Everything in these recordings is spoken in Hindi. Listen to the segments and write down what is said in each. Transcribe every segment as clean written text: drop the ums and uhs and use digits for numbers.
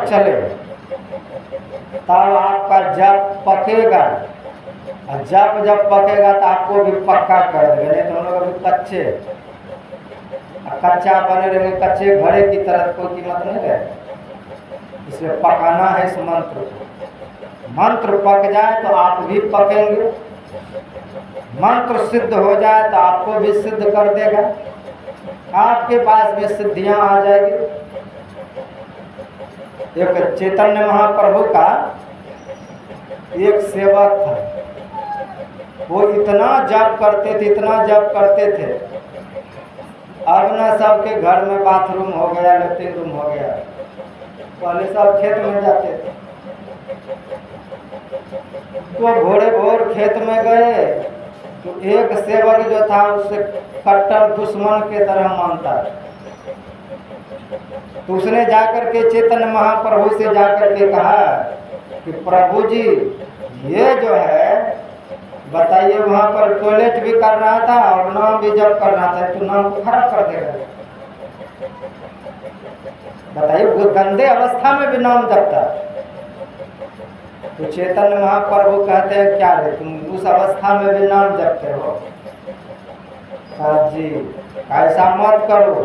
चले तब आपका जब पकेगा, और जब पकेगा तो आपको भी पक्का कर देगा, नहीं तो हम लोग अभी कच्चे कच्चा बने रहेंगे, कच्चे घड़े की तरह, कोई कीमत नहीं है। इसलिए पकाना है इस मंत्र को। मंत्र पक जाए तो आप भी पकेंगे, मंत्र सिद्ध हो जाए तो आपको भी सिद्ध कर देगा, आपके पास भी सिद्धियां आ जाएगी। एक चैतन्य महाप्रभु का एक सेवक था, वो इतना जप करते थे, इतना जप करते थे, अब न सबके घर में बाथरूम हो गया, लेट्रिन रूम हो गया। पहले सब खेत में जाते थे, तो भोरे भोर खेत में गए तो एक सेवक जो था उससे कट्टर दुश्मन के तरह मानता, तो उसने जाकर के चैतन्य महाप्रभु से जाकर के कहा कि प्रभु जी ये जो है बताइए, वहाँ पर टॉयलेट भी कर रहा था और नाम भी जप कर रहा था, तो नाम को खराब कर देगा। बताइए, वो गंदे अवस्था में भी नाम जपता। तो चैतन्य महाप्रभु कहते हैं क्या रे, तुम उस अवस्था में भी नाम जपते हो? कहा जी ऐसा मत करो,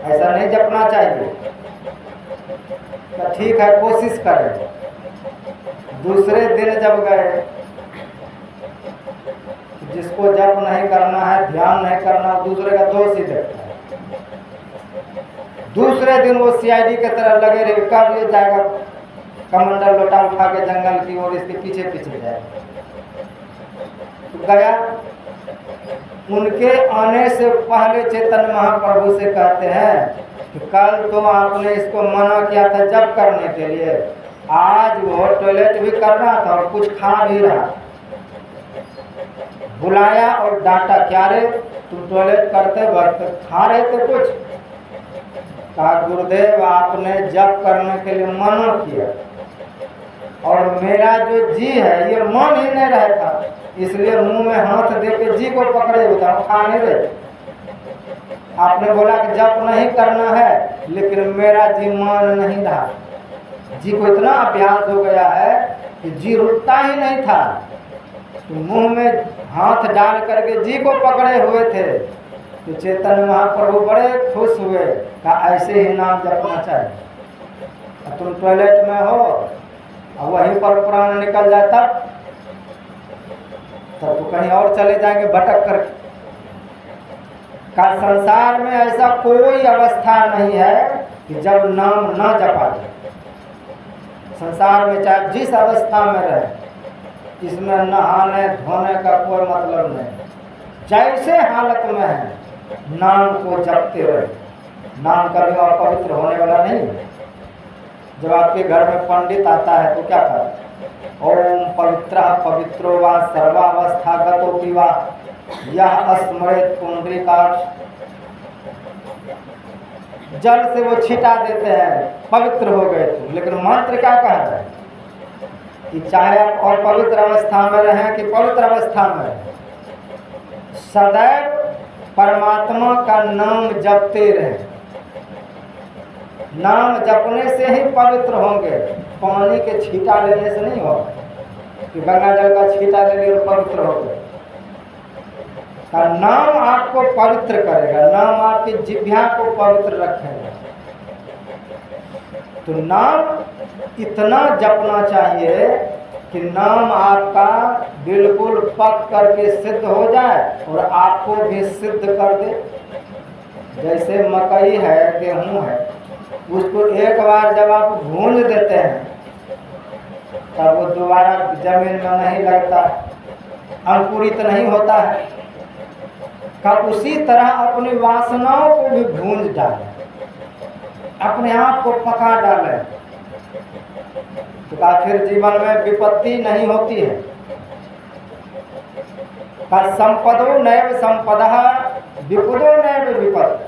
ऐसा नहीं जपना चाहिए। तो ठीक है, कोशिश करें। दूसरे दिन जब गए, जिसको जप नहीं करना है, ध्यान नहीं करना, दूसरे का दोष ही देखता है। दूसरे दिन वो सीआईडी के तरह लगे रहे, कब ये जाएगा कमंडल लोटा उठा के जंगल की ओर, इसके पीछे पीछे जाएगा। तो गया, उनके आने से पहले चैतन्य महाप्रभु से कहते हैं कि कल तो आपने इसको मना किया था जप करने के लिए, आज वो टॉयलेट भी कर रहा था और कुछ खा भी रहा। बुलाया और डांटा, क्या रे तुम टॉयलेट करते वक्त खा रहे थे कुछ? कहा गुरुदेव आपने जप करने के लिए मना किया और मेरा जो जी है ये मन ही नहीं रहा था, इसलिए मुंह में हाथ दे के जी को पकड़े होता, खा नहीं रहे। आपने बोला कि जप नहीं करना है, लेकिन मेरा जी मान नहीं रहा। जी को इतना अभ्यास हो गया है कि जी रुकता ही नहीं था, तो मुंह में हाथ डाल करके जी को पकड़े हुए थे। तो चैतन्य महाप्रभु बड़े खुश हुए, कहा ऐसे ही नाम जपना चाहिए। तुम टॉयलेट में हो और वहीं पर प्राण निकल जाता तब तो कहीं और चले जाएंगे भटक कर। का संसार में ऐसा कोई अवस्था नहीं है कि जब नाम न जपा जाए। संसार में चाहे जिस अवस्था में रहे, इसमें नहाने धोने का कोई मतलब नहीं। जैसे हालत में है नाम को जपते रहे। नाम कभी अपवित्र होने वाला नहीं है। जब आपके घर में पंडित आता है तो क्या करते? ओम पवित्र पवित्रो वा सर्वावस्थागतोपि वा यह स्मरेत पुंडरीकाक्ष। जल से वो छिटा देते हैं, पवित्र हो गए तुम। लेकिन मंत्र क्या कह रहा है कि चाहे आप और पवित्र अवस्था में रहें कि पवित्र अवस्था में रहें, सदैव परमात्मा का नाम जपते रहें। नाम जपने से ही पवित्र होंगे, पानी के छींटा लेने से नहीं होगा कि गंगा जल का छींटा ले लिए पवित्र हो गए। का नाम आपको पवित्र करेगा, नाम आपकी जिह्वा को पवित्र रखेगा। तो नाम इतना जपना चाहिए कि नाम आपका बिल्कुल पक करके सिद्ध हो जाए और आपको भी सिद्ध कर दे। जैसे मकई है, गेहूं है, उसको एक बार जब आप भूंज देते हैं तब वो दोबारा जमीन में नहीं लगता, अंकुरित नहीं होता है। का उसी तरह अपनी वासनाओं को भी भूंज डालें, अपने आप को पका डालें, तो फिर जीवन में विपत्ति नहीं होती है। का संपदो नैव संपदः विपदो नैव विपत्।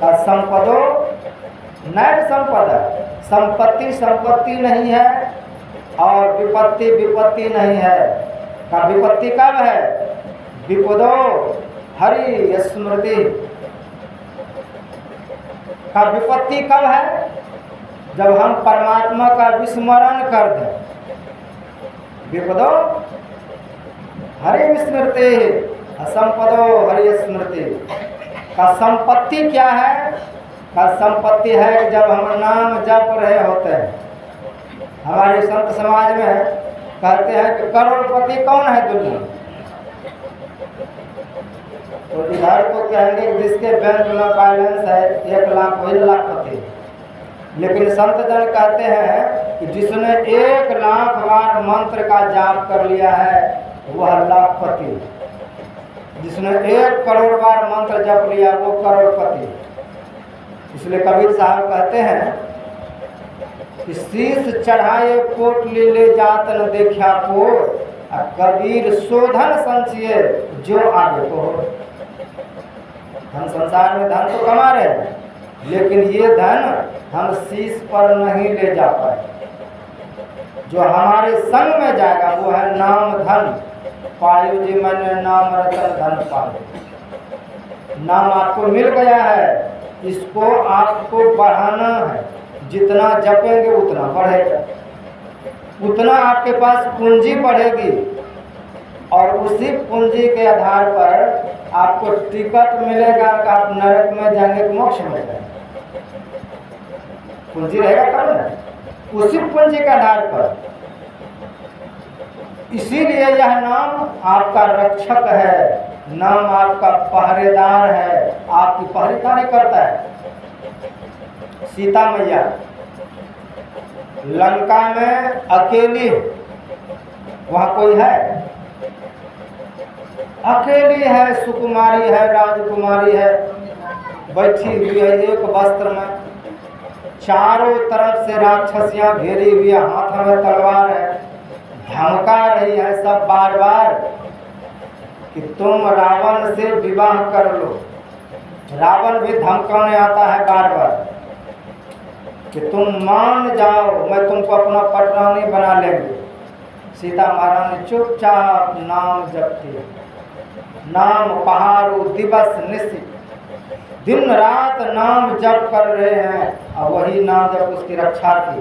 का संपदो नैव संपदः, संपत्ति संपत्ति नहीं है और विपत्ति विपत्ति नहीं है। का विपत्ति कब है? विपदो हरि स्मृति। का विपत्ति कब है? जब हम परमात्मा का विस्मरण कर दें। विपदो हरि विस्मृति, असंपदो हरि स्मृति। का संपत्ति क्या है? का संपत्ति है कि जब हम नाम जप रहे होते हैं। हमारे संत समाज में कहते हैं कि करोड़पति कौन है दुनिया में? तो इधर तो कहेंगे कि जिसके बैंक में बैलेंस है 1 लाख वही लाखपति। लेकिन संत जन कहते हैं कि जिसने 1 लाख बार मंत्र का जाप कर लिया है वह लाखपति। जिसने 1 करोड़ बार मंत्र जप लिया वो करोड़पति। इसलिए कबीर साहब कहते हैं कि शीश चढ़ाए पोटली ले जात न देखा को, कबीर शोधन संचिए जो आगे को। हम संसार में धन तो कमा रहे हैं, लेकिन ये धन हम शीश पर नहीं ले जा पाए। जो हमारे संग में जाएगा वो है नाम धन। पायो जी मैंने नाम रतन धन पायो। नाम आपको मिल गया है, इसको आपको बढ़ाना है। जितना जपेंगे उतना बढ़ेगा, उतना आपके पास पूंजी बढ़ेगी और उसी पूंजी के आधार पर आपको टिकट मिलेगा कि आप नरक में जाएंगे, मोक्ष में जाएंगे। पूंजी रहेगा तब ना, उसी पूंजी के आधार पर। इसीलिए यह नाम आपका रक्षक है, नाम आपका पहरेदार है, आपकी पहरेदारी करता है। सीता मैया लंका में अकेली, वहां कोई है? अकेली है, सुकुमारी है, राजकुमारी है, बैठी हुई है एक वस्त्र में। चारों तरफ से राक्षसियां घेरी हुई है, हाथ में तलवार है, धमका रही है सब बार बार कि तुम रावण से विवाह कर लो। रावण भी धमकाने आता है बार बार कि तुम मान जाओ, मैं तुमको अपना पटरानी बना लेंगे। सीता महारानी चुपचाप नाम जपती है। नाम पहाड़ो दिवस निशि, दिन रात नाम जप कर रहे हैं और वही नाम जप उसकी रक्षा की।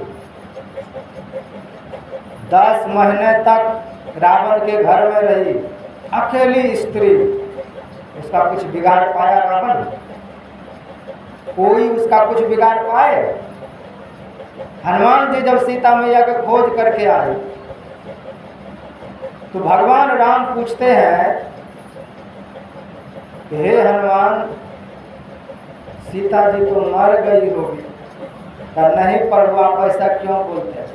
10 महीने तक रावण के घर में रही, अकेली स्त्री। उसका कुछ बिगाड़ पाया रावण? कोई उसका कुछ बिगाड़ पाए? हनुमान जी जब सीता मैया के खोज करके आए तो भगवान राम पूछते हैं कि हे हनुमान, सीता जी तो मर गई होगी। नहीं प्रभु, आप ऐसा क्यों बोलते हैं?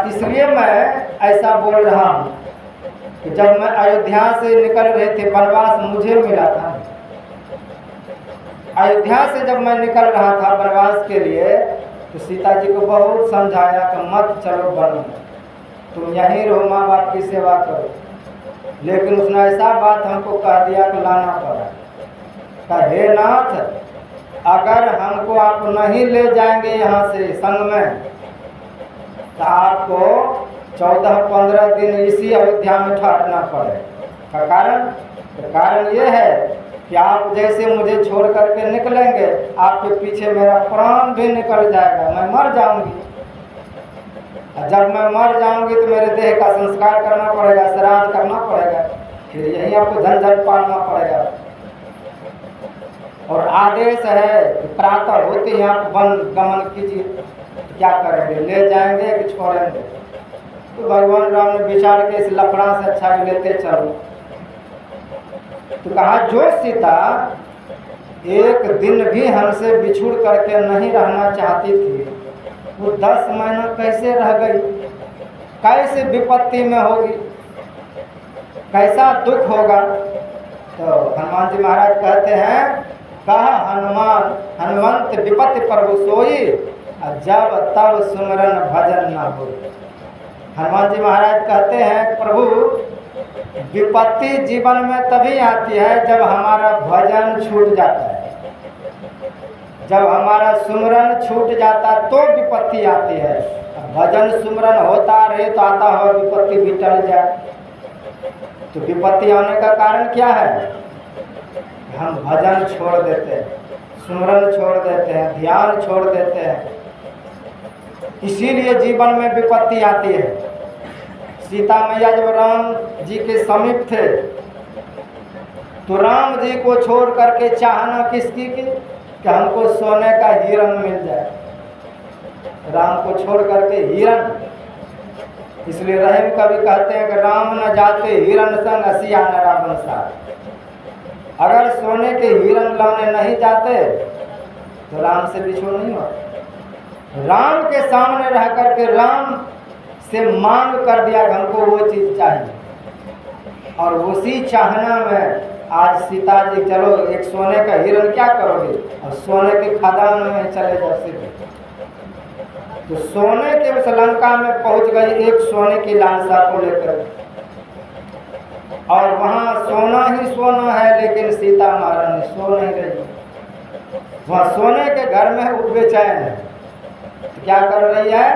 इसलिए मैं ऐसा बोल रहा हूँ कि जब मैं अयोध्या से निकल रहे थे, वनवास मुझे मिला था। अयोध्या से जब मैं निकल रहा था वनवास के लिए तो सीता जी को बहुत समझाया कि मत चलो वन में, तुम यहीं रहो, माँ बाप की सेवा करो। लेकिन उसने ऐसा बात हमको कह दिया कि लाना पड़ा। हे नाथ, अगर हमको आप नहीं ले जाएंगे यहाँ से संग में तो आपको 14-15 दिन इसी अयोध्या में ठहरना पड़ेगा। कारण ये है कि आप जैसे मुझे छोड़ करके निकलेंगे, आपके पीछे मेरा प्राण भी निकल जाएगा, मैं मर जाऊंगी। जब मैं मर जाऊंगी तो मेरे देह का संस्कार करना पड़ेगा, श्राद्ध करना पड़ेगा, फिर यही आपको झंझट पालना पड़ेगा। और आदेश है कि प्रातः होते ही आप वन गमन कीजिए। क्या करेंगे, ले जाएंगे कि छोड़ेंगे? तो भगवान राम ने विचार के इस लफड़ा से अच्छा लेते चलो। तो कहा जो सीता एक दिन भी हमसे बिछुड़ करके नहीं रहना चाहती थी, वो 10 महीना कैसे रह गई? कैसे विपत्ति में होगी, कैसा दुख होगा? तो हनुमान जी महाराज कहते हैं, कहा हनुमंत विपत्ति प्रभु सोई, जब तब सुमरन भजन न हो। हनुमान जी महाराज कहते हैं, प्रभु विपत्ति जीवन में तभी आती है जब हमारा भजन छूट जाता है, जब हमारा सुमरन छूट जाता तो विपत्ति आती है। भजन सुमरन होता रहे तो आता हुआ विपत्ति भी टल जाए। तो विपत्ति आने का कारण क्या है? हम भजन छोड़ देते हैं, सुमरन छोड़ देते हैं, ध्यान छोड़ देते हैं, इसीलिए जीवन में विपत्ति आती है। सीता मैया जब राम जी के समीप थे तो राम जी को छोड़ करके चाहना किसकी की कि हमको सोने का हिरण मिल जाए। राम को छोड़ करके हिरण, इसलिए रहीम कवि कहते हैं कि राम न जाते हिरण संग असिया न रावण साथ। अगर सोने के हिरण लाने नहीं जाते तो राम से बिछोड़ नहीं होता। राम के सामने रह करके राम से मांग कर दिया कि हमको वो चीज़ चाहिए, और उसी चाहना में आज सीता जी चलो एक सोने का हिरण क्या करोगे, और सोने के खदान में चले जाओ सीधे। तो सोने के उस लंका में पहुंच गई एक सोने की लालसा को लेकर, और वहां सोना ही सोना है, लेकिन सीता महारानी सो नहीं रही। वहां सोने के घर में वो बेचैन है, तो क्या कर रही है,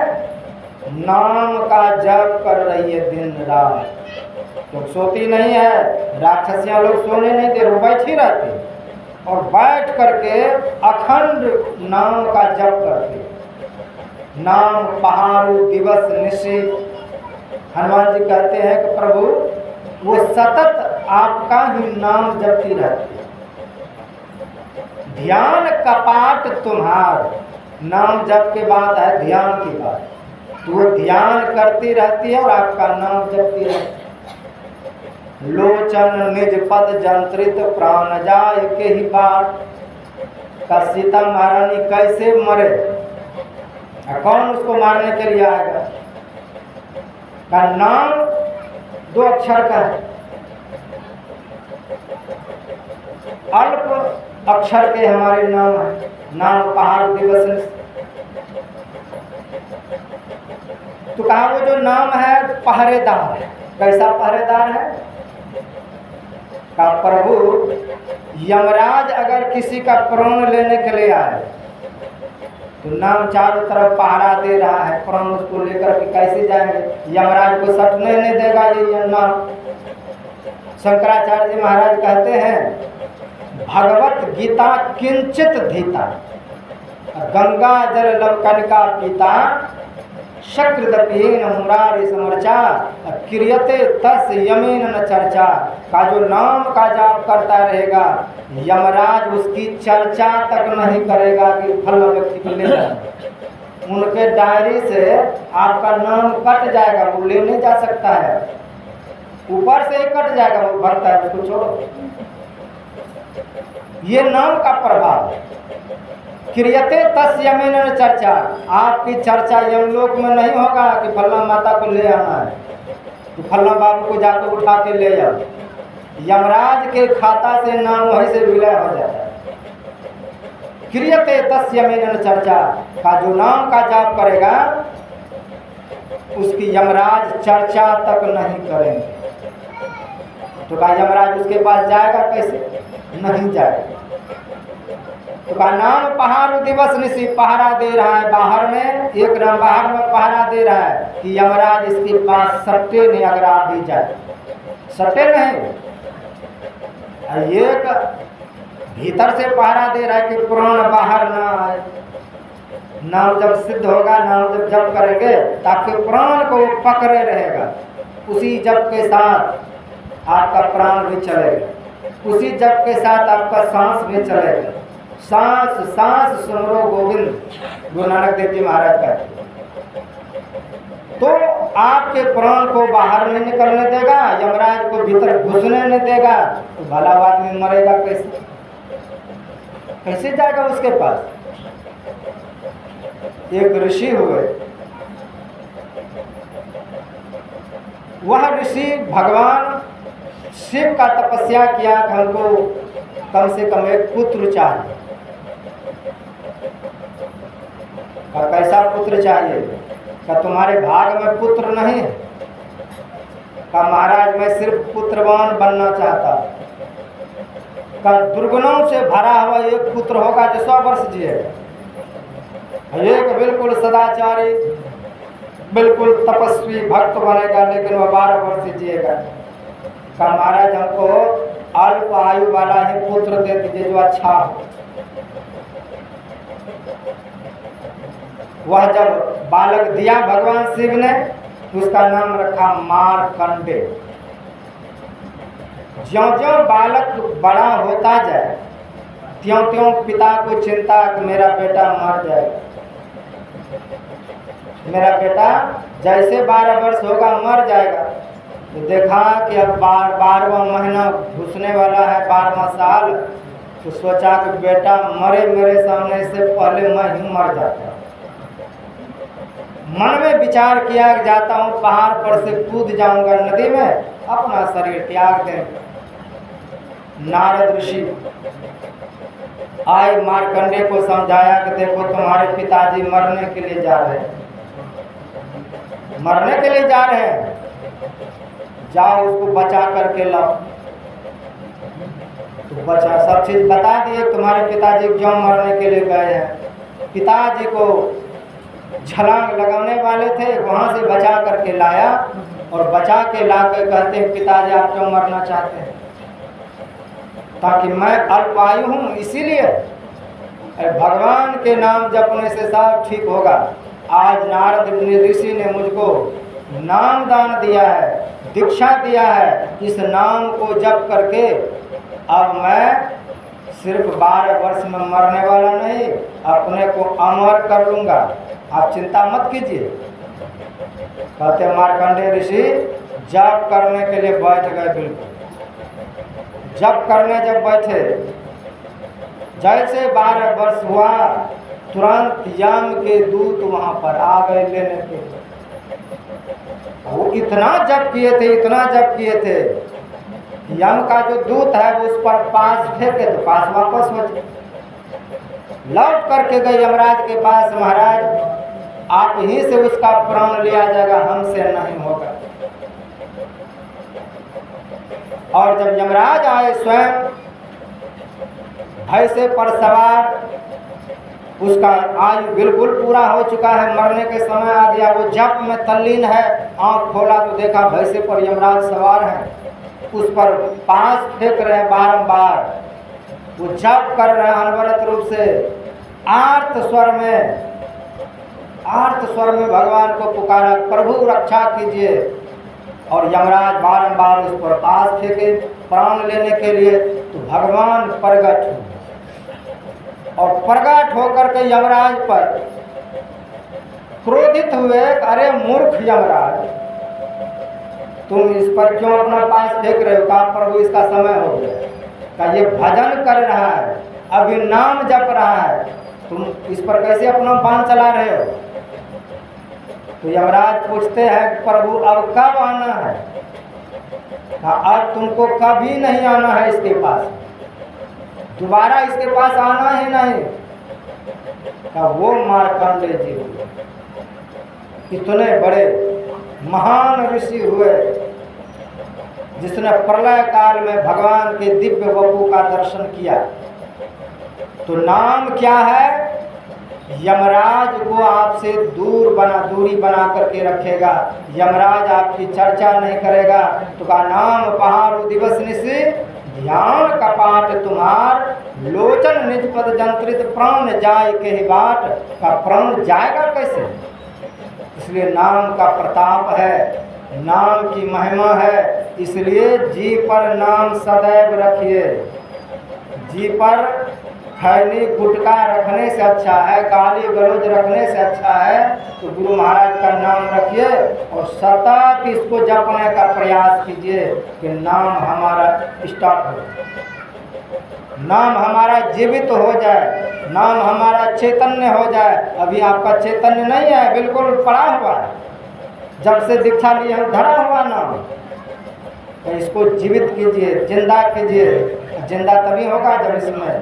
नाम का जप कर रही है दिन रात। तो सोती नहीं है, राक्षसियां लोग सोने नहीं दे, वो बैठी रहती और बैठ करके अखंड नाम का जप करती। नाम पहाड़ू दिवस निशी। हनुमान जी कहते हैं कि प्रभु वो सतत आपका ही नाम जपती रहती है। ध्यान कपाट तुम्हार, नाम जप के बाद है ध्यान की बात, तो वो ध्यान करती रहती है और आपका नाम जपती रहती है। लोचन निज पद जंत्रित प्राण जाय के ही बात। का सीता महारानी कैसे मरे, कौन उसको मारने के लिए आएगा। का नाम 2 अक्षर का है, अल्प अक्षर के हमारे नाम है। नाम पहाड़ दिवस, तो कहा वो जो नाम है पहरेदार है। कैसा पहरेदार है, का प्रभु यमराज अगर किसी का प्राण लेने के लिए आए तो नाम चारों तरफ पहरा दे रहा है, प्राण उसको लेकर के कैसे जाएंगे, यमराज को सटने नहीं देगा ये नाम। शंकराचार्य जी महाराज कहते हैं भगवत गीता किंचित धीता, गंगा जल लवकनिका पीता, शक्रदपीन मुरारी समर्चा, क्रियते तस यमीन न चर्चा। का जो नाम का जाप करता रहेगा यमराज उसकी चर्चा तक नहीं करेगा कि फल व्यक्ति को ले जाए। उनके डायरी से आपका नाम कट जाएगा, वो ले नहीं जा सकता है, ऊपर से ही कट जाएगा, वो भरता है उसको छोड़ो। ये नाम का प्रभाव है। क्रियते तस यमीन न चर्चा, आपकी चर्चा यमलोक में नहीं होगा कि फलना माता को ले आना है, तो फलना बाबू को जाकर उठा के ले जाओ। यमराज के खाता से नाम वहीं से विलय हो जाता है। क्रियते तस यमीन न चर्चा, का जो नाम का जाप करेगा उसकी यमराज चर्चा तक नहीं करेंगे। तो का यमराज उसके पास जाएगा कैसे, नहीं जाएगा। तो का नाम पहाड़ दिवस निशी, पहरा दे रहा है बाहर में, एक नाम बाहर में पहरा दे रहा है कि यमराज इसके पास सट्टे नहीं अगर आ दी जाए, सट्टे नहीं, एक भीतर से पहरा दे रहा है कि प्राण बाहर ना आए। नाम जब सिद्ध होगा, नाम जब जप करेंगे ताकि प्राण को पकड़े रहेगा, उसी जप के साथ आपका प्राण भी चलेगा, उसी जप के साथ आपका सांस भी चलेगा। सांस सांस सुमरो गोविंद, गुरु नानक देव जी महाराज कहते। तो आपके प्राण को बाहर नहीं निकलने देगा, यमराज को भीतर घुसने नहीं देगा, तो भला आदमी मरेगा कैसे, कैसे जाएगा उसके पास। एक ऋषि हुए, वह ऋषि भगवान शिव का तपस्या किया कि हमको कम से कम एक पुत्र चाहिए। और कैसा पुत्र चाहिए, क्या तुम्हारे भाग में पुत्र नहीं है, का महाराज मैं सिर्फ पुत्रवान बनना चाहता, का दुर्गुणों से भरा हुआ एक पुत्र होगा जो 100 वर्ष जिएगा, एक बिल्कुल सदाचारी बिल्कुल तपस्वी भक्त बनेगा, लेकिन वह 12 वर्ष जिएगा। का महाराज हमको अल्प आयु वाला ही पुत्र दे दीजिए जो अच्छा हो। वह जब बालक दिया भगवान शिव ने, उसका नाम रखा मारकंडे। ज्यों ज्यों बालक बड़ा होता जाए त्यों त्यों पिता को चिंता कि मेरा बेटा मर जाएगा, मेरा बेटा जैसे 12 वर्ष होगा मर जाएगा। तो देखा कि अब 12वां महीना घुसने वाला है, 12वां साल, तो सोचा कि बेटा मरे मेरे सामने से पहले मैं ही मर जाता। मन में विचार किया कि जाता हूँ पहाड़ पर से कूद जाऊंगा नदी में, अपना शरीर त्याग देंगे। नारद ऋषि आए, मारकंडे को समझाया कि देखो तुम्हारे पिताजी मरने के लिए जा रहे हैं, मरने के लिए जा रहे हैं, जाओ उसको बचा करके लाओ। तो बचा सब चीज बता दिए, तुम्हारे पिताजी क्यों मरने के लिए गए हैं। पिताजी को छलांग लगाने वाले थे, वहां से बचा करके लाया और बचा के ला के कहते हैं पिताजी आप क्यों मरना चाहते हैं। ताकि मैं अल्पायु हूँ इसीलिए। भगवान के नाम जपने से सब ठीक होगा। आज नारद ऋषि ने मुझको नाम दान दिया है, दीक्षा दिया है, इस नाम को जप करके अब मैं सिर्फ 12 वर्ष में मरने वाला नहीं, अपने को अमर कर लूँगा, आप चिंता मत कीजिए। कहते मार्कंडेय ऋषि जप करने के लिए बैठ गए। बिल्कुल जप करने जब बैठे, जैसे 12 वर्ष हुआ तुरंत यम के दूत वहाँ पर आ गए लेने के। वो इतना जप किए थे, इतना जप किए थे, यम का जो दूत है वो उस पर पास फेंके तो पास वापस हो जाए। लौट करके गए यमराज के पास, महाराज आप ही से उसका प्राण लिया जाएगा, हमसे नहीं होगा। और जब यमराज आए स्वयं भैंसे पर सवार, उसका आयु बिल्कुल पूरा हो चुका है, मरने के समय आ गया, वो जप में तल्लीन है। आंख खोला तो देखा भैंसे पर यमराज सवार है, उस पर पास फेंक रहे हैं बारंबार। वो जप कर रहे हैं अनवरत रूप से, आर्त स्वर में भगवान को पुकारा, प्रभु रक्षा कीजिए। और यमराज बारंबार उस पर पास फेंके प्राण लेने के लिए, तो भगवान प्रगट हुए और प्रगट होकर के यमराज पर क्रोधित हुए। अरे मूर्ख यमराज, तुम इस पर क्यों अपना पास फेंक रहे हो। कहा प्रभु इसका समय हो गया, का ये भजन कर रहा है, अभी नाम जप रहा है, तुम इस पर कैसे अपना बाण चला रहे हो। तो यमराज पूछते हैं प्रभु अब कब आना है। अब तुमको कभी नहीं आना है इसके पास, दोबारा इसके पास आना ही नहीं। वो मार्कंडेय जी इतने बड़े महान ऋषि हुए जिसने प्रलय काल में भगवान के दिव्य वपु का दर्शन किया। तो नाम क्या है, यमराज को आपसे दूरी बना करके रखेगा, यमराज आपकी चर्चा नहीं करेगा। तो का नाम पहाड़ो दिवस निशि ध्यान कपाट तुम्हार, लोचन निज पद जंत्रित प्राण जाय के ही बाट। का प्राण जाएगा कैसे। इसलिए नाम का प्रताप है, नाम की महिमा है, इसलिए जी पर नाम सदैव रखिए। जी पर खैनी गुटका रखने से अच्छा है, गाली गलौज रखने से अच्छा है, तो गुरु महाराज का नाम रखिए और सतत इसको जपने का प्रयास कीजिए कि नाम हमारा स्टार्ट हो, नाम हमारा जीवित हो जाए, नाम हमारा चैतन्य हो जाए। अभी आपका चैतन्य नहीं है, बिल्कुल पड़ा हुआ है, जब से दीक्षा लिए हम धरा हुआ नाम। तो इसको जीवित कीजिए, जिंदा कीजिए। जिंदा तभी होगा जब इसमें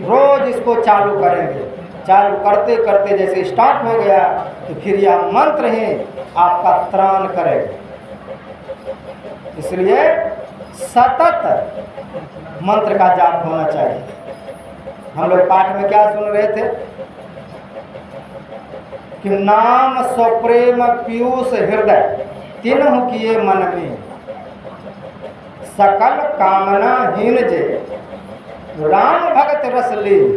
रोज इसको चालू करेंगे। चालू करते करते जैसे स्टार्ट हो गया तो फिर यह मंत्र ही आपका त्राण करेगा। इसलिए सतत मंत्र का जाप होना चाहिए। हम लोग पाठ में क्या सुन रहे थे कि नाम स्वप्रेम पीयूष हृदय तीनों किए मन में, सकल कामना हीन जे राम भगत रस लीन।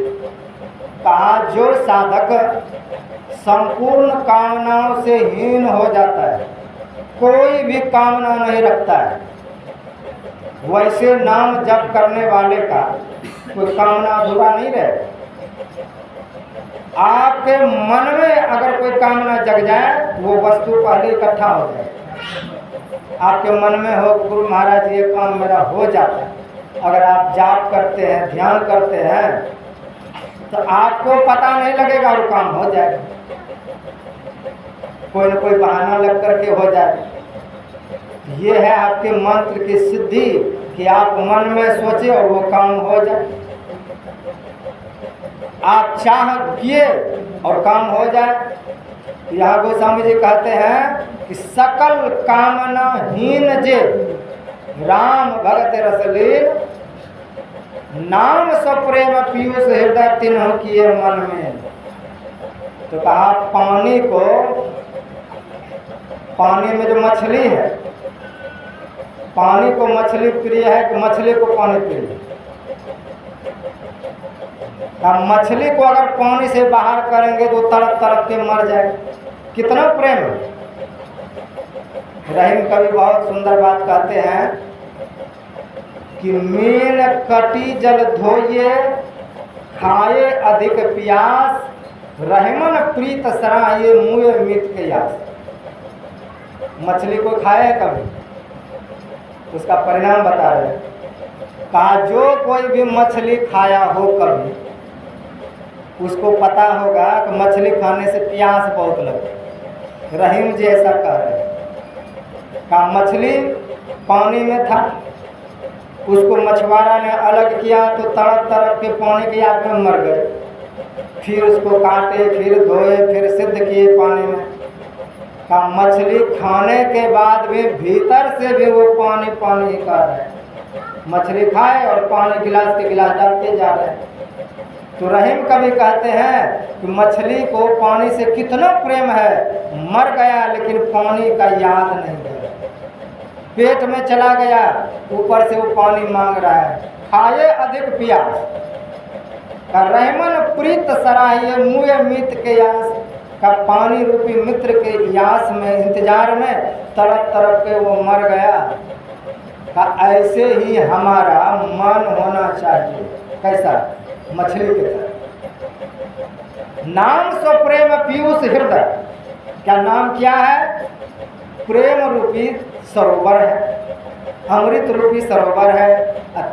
कहा जो साधक संपूर्ण कामनाओं से हीन हो जाता है, कोई भी कामना नहीं रखता है, वैसे नाम जप करने वाले का कोई कामना अधूरा नहीं रहे। आपके मन में अगर कोई कामना जग जाए, वो वस्तु पहले इकट्ठा हो जाए। आपके मन में हो गुरु महाराज ये काम मेरा हो जाता है, अगर आप जाप करते हैं, ध्यान करते हैं, तो आपको पता नहीं लगेगा वो काम हो जाएगा। कोई न कोई बहाना लग करके हो जाए। ये है आपके मंत्र की सिद्धि कि आप मन में सोचे और वो काम हो जाए। आप चाह किए और काम हो जाए। यहाँ गोस्वामी जी कहते हैं कि सकल कामना हीन जे राम भगत रस लीन, नाम सप्रेम पीयूष हृदय तिन्ह किए मन में। तो कहा पानी में जो मछली है, पानी को मछली प्रिय है कि मछली को पानी प्रिय है? मछली को अगर पानी से बाहर करेंगे तो तड़प तड़प के मर जाएगा। कितना प्रेम है। रहीम कवि बहुत सुंदर बात कहते हैं कि मीन कटी जल धोइए, खाए अधिक प्यास, रहमन प्रीत सराहिए, मुए मीत के यास। मछली को खाए कभी, उसका परिणाम बता रहे हैं। कहा जो कोई भी मछली खाया हो कभी, उसको पता होगा कि मछली खाने से प्यास बहुत लगती। रहीम जी ऐसा कह रहे हैं। कहा मछली पानी में था, उसको मछुआरा ने अलग किया तो तड़प तड़प के पानी की आग में मर गए। फिर उसको काटे, फिर धोए, फिर सिद्ध किए पानी में। कहा मछली खाने के बाद भी भीतर से भी वो पानी पानी ही कर रहे हैं। मछली खाए और पानी गिलास के गिलास डालते जा रहे हैं। तो रहीम कवि कहते हैं कि मछली को पानी से कितना प्रेम है, मर गया लेकिन पानी का याद नहीं है। पेट में चला गया, ऊपर से वो पानी मांग रहा है। खाए अधिक प्यास, का रहमन प्रीत सराहिए, मुए मीत के यास। का पानी रूपी मित्र के यास में, इंतजार में तड़प तड़प के वो मर गया। का ऐसे ही हमारा मन होना चाहिए। कैसा? मछली के तरह। नाम सो प्रेम पीयूष हृदय। क्या नाम क्या है? प्रेम रूपी सरोवर है, अमृत रूपी सरोवर है।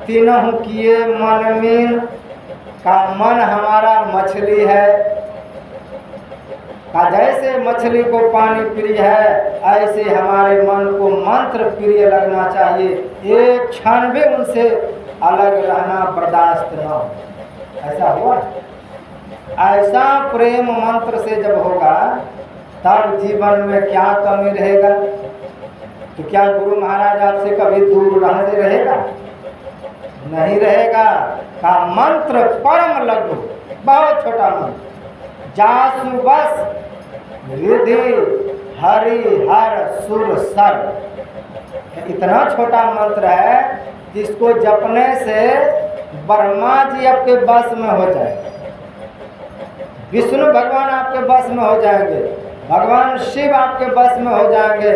तीनों किए मन मीन। का मन हमारा मछली है। का जैसे मछली को पानी प्रिय है, ऐसे हमारे मन को मंत्र प्रिय लगना चाहिए। एक क्षण भी उनसे अलग रहना बर्दाश्त न हो। ऐसा हुआ? ऐसा प्रेम मंत्र से जब होगा, तब जीवन में क्या कमी रहेगा? तो क्या गुरु महाराज आपसे कभी दूर रहते रहेगा? नहीं रहेगा। का मंत्र परम लघु, बहुत छोटा मंत्र। जासु बस रिधि हरि हर सुर सर। इतना छोटा मंत्र है जिसको जपने से ब्रह्मा जी आपके बस में हो जाएंगे, विष्णु भगवान आपके बस में हो जाएंगे, भगवान शिव आपके बस में हो जाएंगे।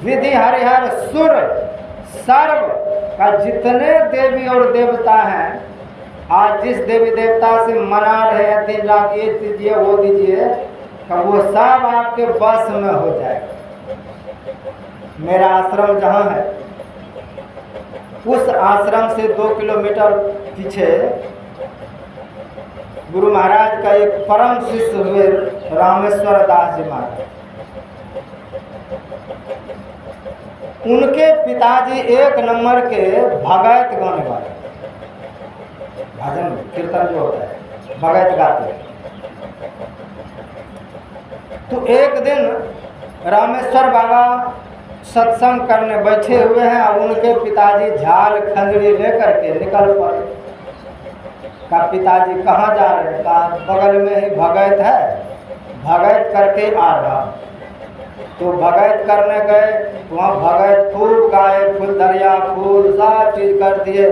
विधि हरिहर सुर सर्व का जितने देवी और देवता हैं, आज जिस देवी देवता से मना रहे हैं 3 लाख ये दीजिए वो दीजिए, तो वो सब आपके बस में हो जाएगा। मेरा आश्रम जहाँ है, उस आश्रम से 2 किलोमीटर पीछे गुरु महाराज का एक परम शिष्य हुए रामेश्वर दास जी महाराज। उनके पिताजी 1 नंबर के भगत गाने वाले, भजन कीर्तन जो होता है, भगत गाते। तो एक दिन रामेश्वर बाबा सत्संग करने बैठे हुए हैं और उनके पिताजी झाल खंजरी लेकर के निकल पड़े। का पिताजी कहाँ जा रहे हैं? का बगल में ही भगत है, भगत करके आ रहा। तो भगत करने गए, वहाँ भगत खूब गाए, फूल दरिया फूल सब चीज कर दिए,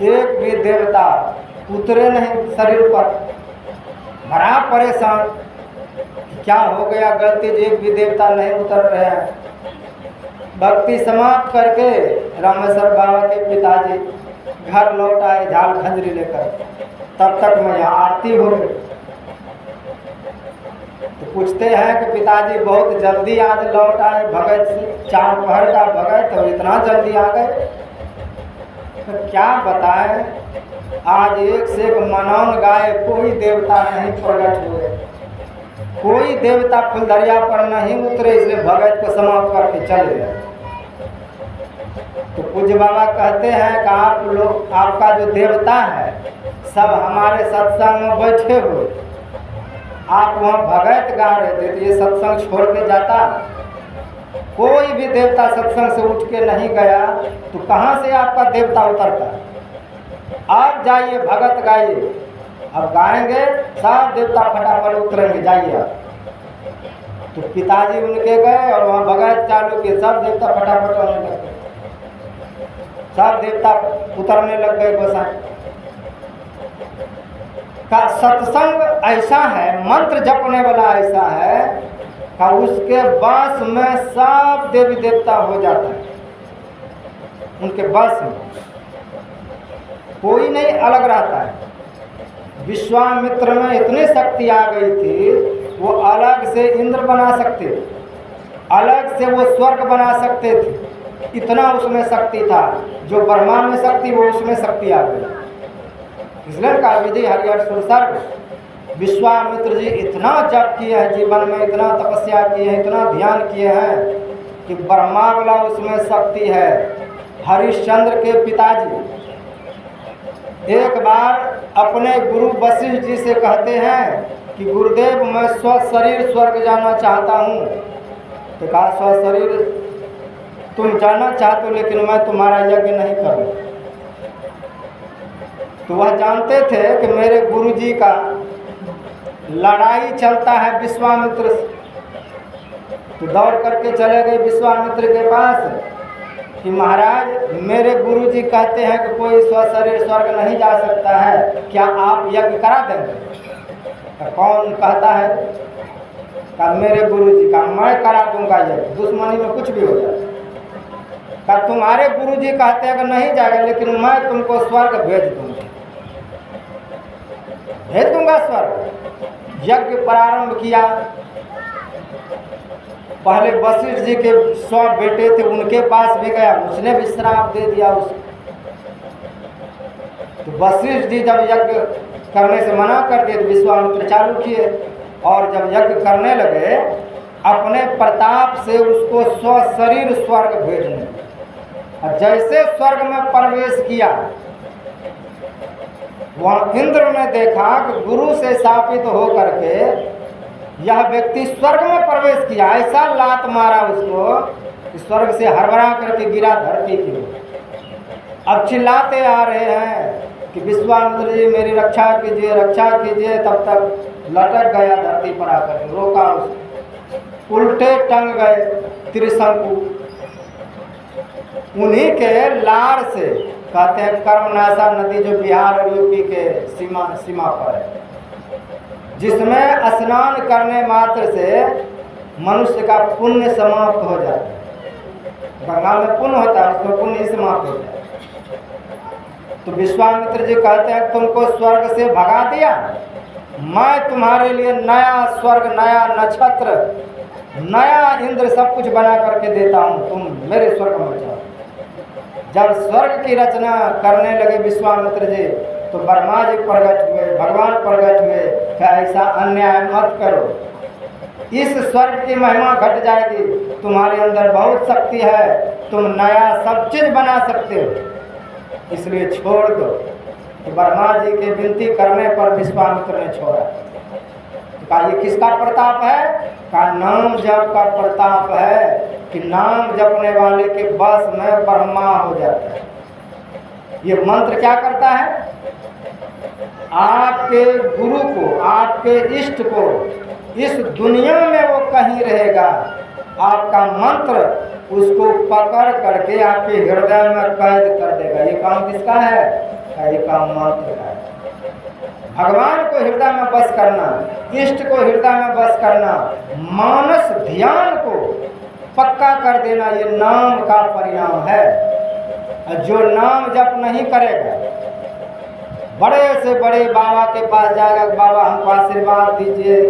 एक भी देवता उतरे नहीं शरीर पर। बड़ा परेशान, क्या हो गया गलती, एक भी देवता नहीं उतर रहे हैं। भक्ति समाप्त करके रामेश्वर बाबा के पिताजी घर लौट आए झाल खंजरी लेकर। तब तक मैं यहाँ आरती हो गई। तो पूछते हैं कि पिताजी बहुत जल्दी आज लौट आए, भगत से 4 पहर का भगत और इतना जल्दी आ गए। तो क्या बताएं, आज एक से एक मनौन गाए, कोई देवता नहीं प्रकट हुए, कोई देवता फुलदरिया पर नहीं उतरे, इसलिए भगत को समाप्त करके चले गए। तो पूज्य बाबा कहते हैं कि आप लोग, आपका जो देवता है सब हमारे सत्संग में बैठे हुए, आप वहाँ भगत गा रहे थे तो ये सत्संग छोड़ के जाता? कोई भी देवता सत्संग से उठ के नहीं गया, तो कहाँ से आपका देवता उतरता? आप जाइए भगत गाइए, अब गाएंगे सब देवता फटाफट उतरेंगे, जाइए आप। तो पिताजी उनके गए और वहाँ भगत चालू किए, सब देवता फटाफट होने लग गए, सब देवता उतरने लग गए। गोसाई का सत्संग ऐसा है, मंत्र जपने वाला ऐसा है कि उसके बस में सब देवी देवता हो जाता है, उनके बस में कोई नहीं अलग रहता है। विश्वामित्र में इतनी शक्ति आ गई थी, वो अलग से इंद्र बना सकते थे, अलग से वो स्वर्ग बना सकते थे, इतना उसमें शक्ति था। जो ब्रह्मा में शक्ति वो उसमें शक्ति आ गई। इसलिए कहा विधि हरिहर सुरसर्ग। विश्वामित्र जी इतना जप किए हैं जीवन में, इतना तपस्या किए हैं, इतना ध्यान किए हैं कि ब्रह्मा वाला उसमें शक्ति है। हरिश्चंद्र के पिताजी एक बार अपने गुरु वशिष्ठ जी से कहते हैं कि गुरुदेव मैं स्वशरीर स्वर्ग जाना चाहता हूँ। तो कहा स्वशरीर तुम जाना चाहते हो, लेकिन मैं तुम्हारा यज्ञ नहीं करूँ। तो वह जानते थे कि मेरे गुरुजी का लड़ाई चलता है विश्वामित्र से। तो दौड़ करके चले गए विश्वामित्र के पास कि महाराज मेरे गुरुजी कहते हैं कि कोई स्वशरीर स्वर्ग नहीं जा सकता है, क्या आप यज्ञ करा देंगे? तो कौन कहता है? का मेरे गुरुजी का, मैं करा दूंगा यज्ञ, दुश्मनी में कुछ भी हो जाए। का तुम्हारे गुरुजी कहते हैं कि नहीं जाएगा, लेकिन मैं तुमको स्वर्ग भेज दूंगा, भेज दूंगा स्वर्ग। यज्ञ प्रारंभ किया। पहले वशिष्ठ जी के 100 बेटे थे, उनके पास भी गया, उसने भी श्राप दे दिया उसको। तो वशिष्ठ जी जब यज्ञ करने से मना कर दिए तो विश्वामित्र चालू किए, और जब यज्ञ करने लगे अपने प्रताप से उसको स्वशरीर स्वर्ग भेजने। और जैसे स्वर्ग में प्रवेश किया, वहाँ इंद्र ने देखा कि गुरु से शापित होकर के यह व्यक्ति स्वर्ग में प्रवेश किया। ऐसा लात मारा उसको कि स्वर्ग से हड़बड़ा करके गिरा धरती की ओर। अब चिल्लाते आ रहे हैं कि विश्वामित्र जी मेरी रक्षा कीजिए, रक्षा कीजिए। तब तक लटक गया धरती पर आकर, रोका उसको, उल्टे टंग गए त्रिशंकु। उन्हीं के लार से कहते हैं कर्मनाशा नदी जो बिहार और यूपी के सीमा पर है, जिसमें स्नान करने मात्र से मनुष्य का पुण्य समाप्त हो जाता है। गंगा में पुण्य होता है, उसमें पुण्य ही समाप्त हो जाता है। तो विश्वामित्र जी कहते हैं तुमको स्वर्ग से भगा दिया, मैं तुम्हारे लिए नया स्वर्ग, नया नक्षत्र, नया इंद्र सब कुछ बना करके देता हूँ, तुम मेरे स्वर्ग में जाओ। जब स्वर्ग की रचना करने लगे विश्वामित्र जी, तो ब्रह्मा जी प्रकट हुए, भगवान प्रकट हुए कि ऐसा अन्याय मत करो, इस स्वर्ग की महिमा घट जाएगी, तुम्हारे अंदर बहुत शक्ति है, तुम नया सब चीज बना सकते हो, इसलिए छोड़ दो। तो ब्रह्मा जी के विनती करने पर विश्वामित्र ने छोड़ा। तो कहा ये किसका प्रताप है? कहा नाम जप का प्रताप है, कि नाम जपने वाले के बस में ब्रह्मा हो जाता है। ये मंत्र क्या करता है? आपके गुरु को, आपके इष्ट को इस दुनिया में वो कहीं रहेगा, आपका मंत्र उसको पकड़ करके आपके हृदय में कैद कर देगा। ये काम किसका है? ये काम मंत्र का है। भगवान को हृदय में बस करना, इष्ट को हृदय में बस करना, मानस ध्यान को पक्का कर देना, ये नाम का परिणाम है। जो नाम जप नहीं करेगा, बड़े से बड़े बाबा के पास जाएगा, बाबा हमको आशीर्वाद दीजिए,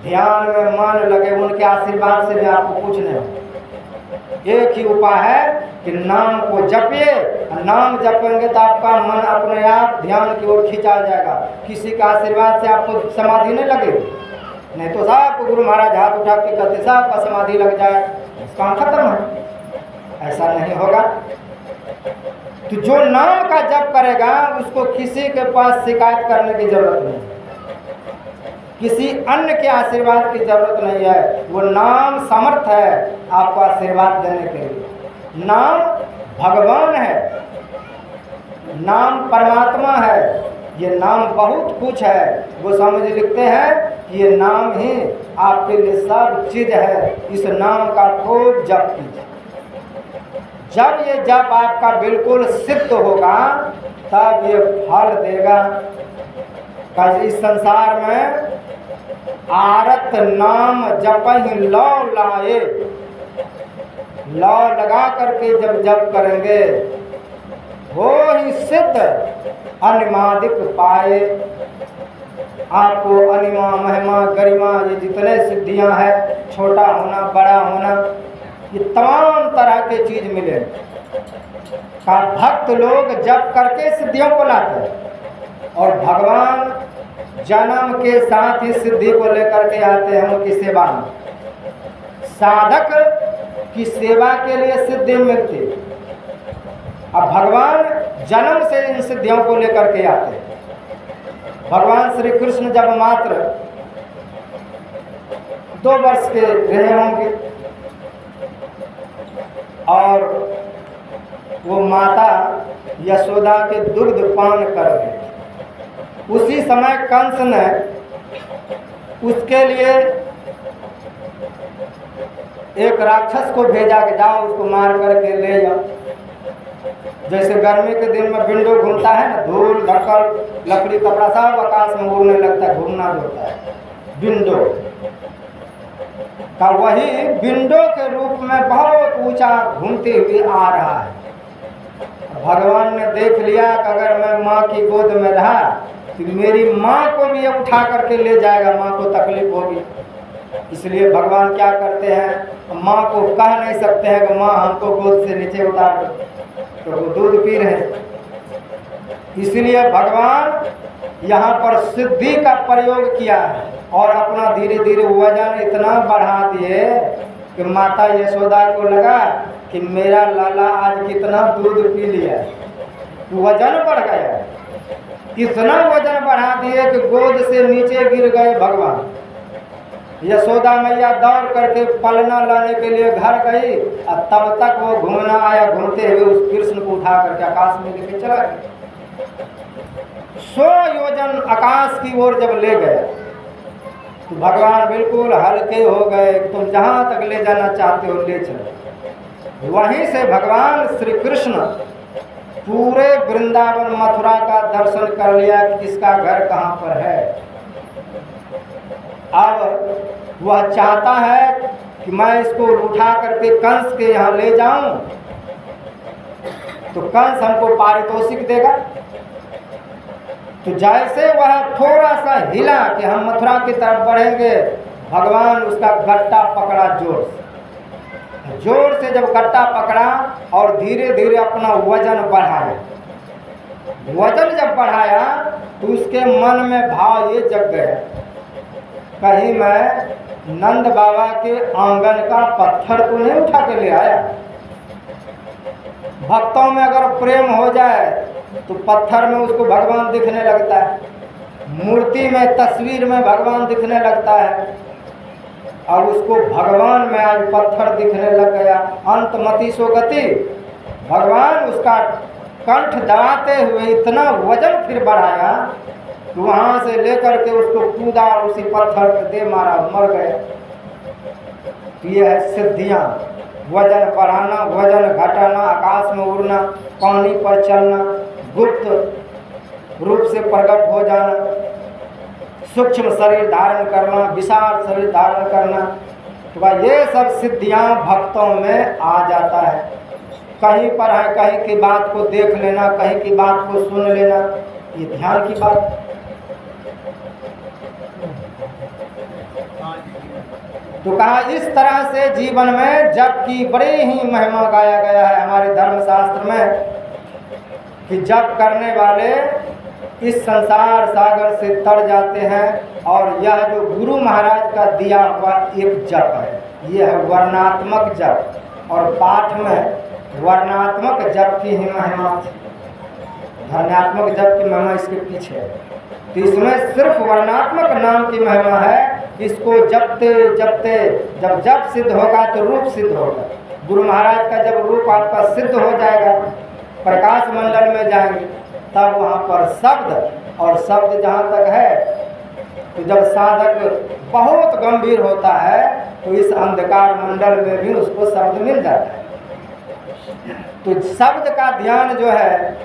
ध्यान में मन लगे, उनके आशीर्वाद से भी आपको कुछ नहीं हो। एक ही उपाय है कि नाम को जपिए। नाम जपेंगे तो आपका मन अपने आप ध्यान की ओर खींचा जाएगा। किसी का आशीर्वाद से आपको समाधि नहीं लगेगी, नहीं तो साहब गुरु महाराज हाथ उठा के कहते साहब का समाधि लग जाए, काम खत्म है। ऐसा नहीं होगा। तो जो नाम का जप करेगा उसको किसी के पास शिकायत करने की जरूरत नहीं, किसी अन्य के आशीर्वाद की जरूरत नहीं है। वो नाम समर्थ है आपको आशीर्वाद देने के लिए। नाम भगवान है, नाम परमात्मा है, ये नाम बहुत कुछ है। वो समझ लिखते हैं कि ये नाम ही आपके लिए सब चीज है। इस नाम का खूब जप कीजिए। जब ये जप आपका बिल्कुल सिद्ध होगा तब ये फल देगा। इस संसार में आरत नाम जपहि लौ लाए, लौ लगा करके जब जप करेंगे वो ही सिद्ध अनिमादिक पाए। आपको अनिमा महिमा गरिमा ये जितने सिद्धियां हैं, छोटा होना बड़ा होना, ये तमाम तरह के चीज मिले। का भक्त लोग जप करके सिद्धियों को लाते हैं और भगवान जन्म के साथ ही सिद्धि को लेकर के आते हैं उनकी सेवा में। साधक की सेवा के लिए सिद्धि मिलती है। अब भगवान जन्म से इन सिद्धियों को लेकर के आते हैं। भगवान श्री कृष्ण जब मात्र 2 वर्ष के रहे होंगे और वो माता यशोदा के दुग्ध पान कर गए, उसी समय कंस ने उसके लिए एक राक्षस को भेजा कि जाओ उसको मार करके ले जाओ। जैसे गर्मी के दिन में बिंडो घूमता है ना, धूल धक्कड़ लकड़ी कपड़ा सब आकाश में उड़ने लगता है, घूमना जो होता है बिंडो का, वही बिंडो के रूप में बहुत ऊंचा घूमते हुए आ रहा है। भगवान ने देख लिया कि अगर मैं माँ की गोद में रहा तो मेरी माँ को भी ये उठा करके ले जाएगा, माँ को तकलीफ होगी। इसलिए भगवान क्या करते हैं, माँ को कह नहीं सकते हैं कि माँ हमको गोद से नीचे उतार दो, तो वो दूध पी रहे। इसलिए भगवान यहाँ पर सिद्धि का प्रयोग किया है और अपना धीरे धीरे वजन इतना बढ़ा दिए कि माता यशोदा को लगा कि मेरा लाला आज कितना दूध पी लिया, वजन बढ़ गया। इतना वजन बढ़ा दिए कि गोद से नीचे गिर गए भगवान। यशोदा मैया दौड़ करके पलना लाने के लिए घर गई और तब तक वो घूमना आया, घूमते हुए उस कृष्ण को उठा करके आकाश में लेके चला गया। 100 योजन आकाश की ओर जब ले गए तो भगवान बिल्कुल हल्के हो गए, तुम जहाँ तक ले जाना चाहते हो ले चलो। वहीं से भगवान श्री कृष्ण पूरे वृंदावन मथुरा का दर्शन कर लिया कि किसका घर कहाँ पर है। अब वह चाहता है कि मैं इसको उठा करके कंस के यहाँ ले जाऊं तो कंस हमको पारितोषिक देगा। तो जैसे वह थोड़ा सा हिला कि हम मथुरा की तरफ बढ़ेंगे, भगवान उसका गट्टा पकड़ा जोर से जब गट्टा पकड़ा और धीरे धीरे अपना वजन बढ़ाया। वजन जब बढ़ाया तो उसके मन में भाव ये जग गया, कहीं मैं नंद बाबा के आंगन का पत्थर तो नहीं उठा के ले आया। भक्तों में अगर प्रेम हो जाए तो पत्थर में उसको भगवान दिखने लगता है, मूर्ति में तस्वीर में भगवान दिखने लगता है। और उसको भगवान में आज पत्थर दिखने लग गया। अंतमति सो गति, भगवान उसका कंठ दबाते हुए इतना वजन फिर बढ़ाया तो वहाँ से लेकर के उसको कूदा और उसी पत्थर पे दे मारा, मर गए। तो ये है सिद्धियाँ। वजन बढ़ाना, वजन घटाना, आकाश में उड़ना, पानी पर चलना, गुप्त रूप से प्रकट हो जाना, सूक्ष्म शरीर धारण करना, विशाल शरीर धारण करना, तो ये सब सिद्धियां भक्तों में आ जाता है। कहीं पर है, कहीं की बात को देख लेना, कहीं की बात को सुन लेना, ये ध्यान की बात। तो कहा इस तरह से जीवन में जप की बड़ी ही महिमा गाया गया है हमारे धर्मशास्त्र में कि जप करने वाले इस संसार सागर से तर जाते हैं। और यह जो गुरु महाराज का दिया हुआ एक जप है, यह है वर्णात्मक जप। और पाठ में वर्णात्मक जप की ही महिमा, ध्वन्यात्मक जप की महिमा इसके पीछे है। तो इसमें सिर्फ वर्णात्मक नाम की महिमा है। इसको जपते जपते जब जप सिद्ध होगा तो रूप सिद्ध होगा। गुरु महाराज का जब रूप आपका सिद्ध हो जाएगा, प्रकाश मंडल में जाएंगे, तब वहाँ पर शब्द, और शब्द जहाँ तक है, तो जब साधक बहुत गंभीर होता है तो इस अंधकार मंडल में भी उसको शब्द मिल जाता है। तो शब्द का ध्यान जो है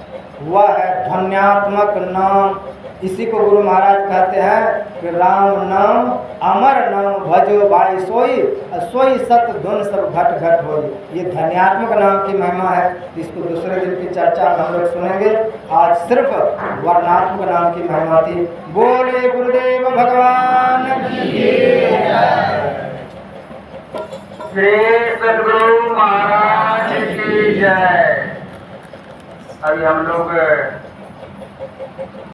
वह है ध्वन्यात्मक नाम। इसी को गुरु महाराज कहते हैं कि राम नाम अमर नाम भजो भाई सोई, सोई सत धुन सब घट घट होई। ये ध्वन्यात्मक नाम की महिमा है। इसको दूसरे दिन की चर्चा में हम लोग सुनेंगे। आज सिर्फ वर्णात्मक नाम की महिमा थी। बोले गुरुदेव भगवान श्री सद्गुरु महाराज की जय। अभी हम लोग